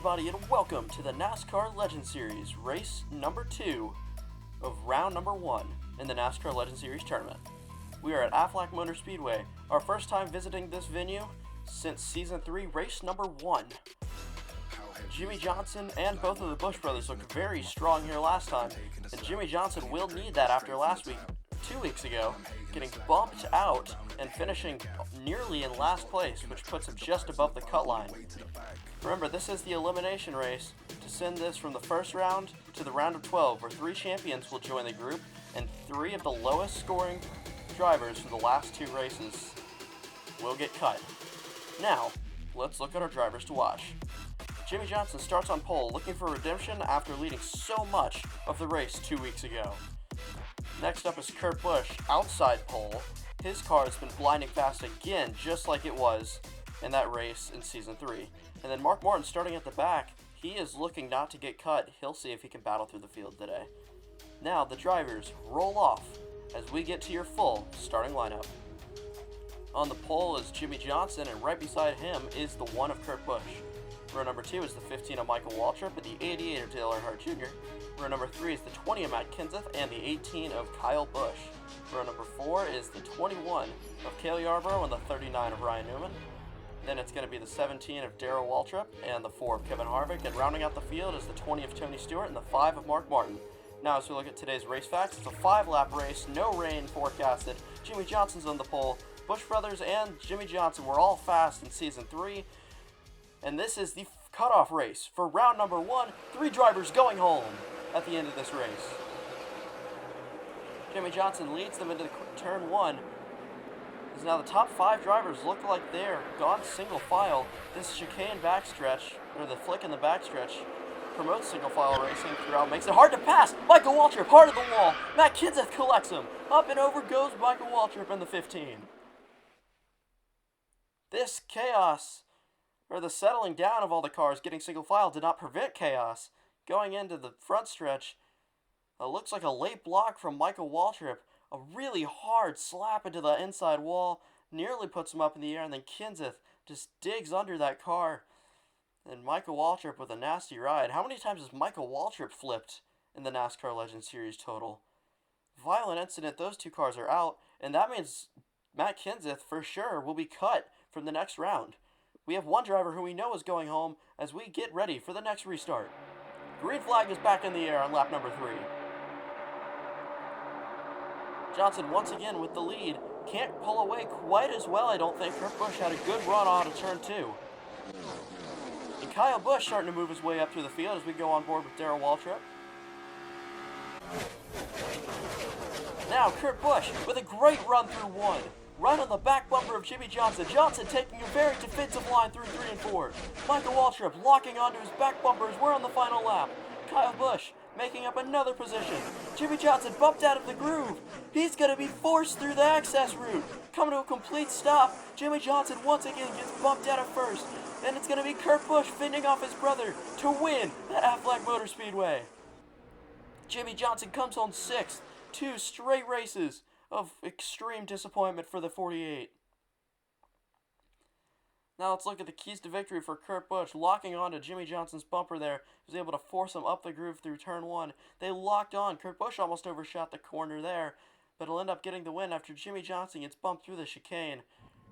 everybody, and welcome to the NASCAR Legend Series, race number 2 of round number 1 in the NASCAR Legend Series tournament. We are at Aflac Motor Speedway, our first time visiting this venue since Season 3, race number 1. Jimmie Johnson and both of the Busch brothers looked very strong here last time, and Jimmie Johnson will need that after last week, 2 weeks ago, getting bumped out and finishing nearly in last place, which puts him just above the cut line. Remember, this is the elimination race to send this from the first round to the round of 12, where 3 champions will join the group, and 3 of the lowest scoring drivers from the last 2 races will get cut. Now, let's look at our drivers to watch. Jimmie Johnson starts on pole, looking for redemption after leading so much of the race 2 weeks ago. Next up is Kurt Busch, outside pole. His car has been blinding fast again, just like it was in that race in Season 3. And then Mark Martin starting at the back. He is looking not to get cut. He'll see if he can battle through the field today. Now the drivers roll off as we get to your full starting lineup. On the pole is Jimmie Johnson, and right beside him is the 1 of Kurt Busch. Row number 2 is the 15 of Michael Waltrip and the 88 of Dale Earnhardt Jr. Row number 3 is the 20 of Matt Kenseth and the 18 of Kyle Busch. Row number 4 is the 21 of Cale Yarborough and the 39 of Ryan Newman. Then it's going to be the 17 of Darrell Waltrip and the 4 of Kevin Harvick. And rounding out the field is the 20 of Tony Stewart and the 5 of Mark Martin. Now as we look at today's race facts, it's a 5-lap race, no rain forecasted. Jimmie Johnson's on the pole. Busch brothers and Jimmie Johnson were all fast in Season 3. And this is the cutoff race for round number 1. 3 drivers going home at the end of this race. Jimmie Johnson leads them into turn 1. As now the top 5 drivers look like they're gone single file. This chicane backstretch, or the flick in the backstretch, promotes single file racing throughout, makes it hard to pass. Michael Waltrip, hard of the wall. Matt Kenseth collects him. Up and over goes Michael Waltrip in the 15. This chaos, or the settling down of all the cars getting single file, did not prevent chaos. Going into the front stretch, looks like a late block from Michael Waltrip. A really hard slap into the inside wall, nearly puts him up in the air, and then Kenseth just digs under that car. And Michael Waltrip with a nasty ride. How many times has Michael Waltrip flipped in the NASCAR Legend Series total? Violent incident, those 2 cars are out, and that means Matt Kenseth for sure will be cut from the next round. We have 1 driver who we know is going home as we get ready for the next restart. Green flag is back in the air on lap number 3. Johnson once again with the lead. Can't pull away quite as well, I don't think. Kurt Busch had a good run out of turn 2. And Kyle Busch starting to move his way up through the field as we go on board with Darrell Waltrip. Now Kurt Busch with a great run through 1. Right on the back bumper of Jimmie Johnson. Johnson taking a very defensive line through 3 and 4. Michael Waltrip locking onto his back bumpers. We're on the final lap. Kyle Busch making up another position. Jimmie Johnson bumped out of the groove. He's going to be forced through the access route. Coming to a complete stop. Jimmie Johnson once again gets bumped out of first. And it's going to be Kurt Busch fending off his brother to win at Aflac Motor Speedway. Jimmie Johnson comes home 6th. 2 straight races of extreme disappointment for the 48. Now let's look at the keys to victory for Kurt Busch. Locking onto Jimmie Johnson's bumper there. He was able to force him up the groove through turn 1. They locked on. Kurt Busch almost overshot the corner there, but he'll end up getting the win after Jimmie Johnson gets bumped through the chicane.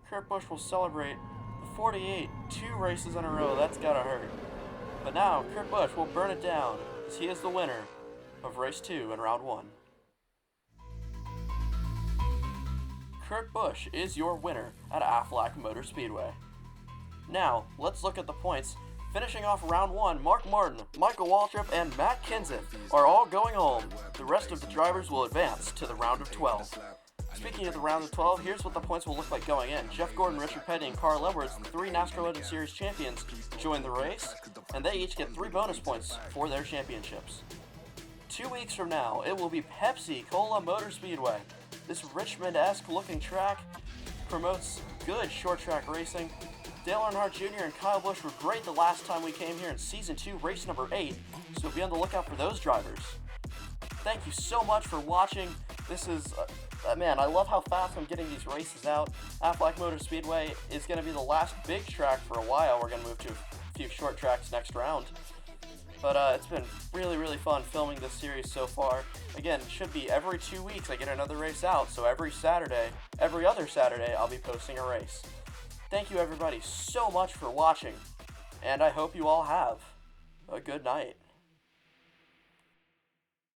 Kurt Busch will celebrate the 48 2 races in a row. That's gotta hurt. But now Kurt Busch will burn it down as he is the winner of race 2 in round 1. Kurt Busch is your winner at Aflac Motor Speedway. Now, let's look at the points. Finishing off round 1, Mark Martin, Michael Waltrip, and Matt Kenseth are all going home. The rest of the drivers will advance to the round of 12. Speaking of the round of 12, here's what the points will look like going in. Jeff Gordon, Richard Petty, and Carl Edwards, the 3 NASCAR Legend Series champions, join the race, and they each get 3 bonus points for their championships. 2 weeks from now, it will be Pepsi-Cola Motor Speedway. This Richmond-esque looking track promotes good short track racing. Dale Earnhardt Jr. and Kyle Busch were great the last time we came here in Season 2, race number 8, so be on the lookout for those drivers. Thank you so much for watching. This is, man, I love how fast I'm getting these races out. Aflac Motor Speedway is going to be the last big track for a while. We're going to move to few short tracks next round. But it's been really, really fun filming this series so far. Again, it should be every 2 weeks I get another race out, so every other Saturday, I'll be posting a race. Thank you everybody so much for watching, and I hope you all have a good night.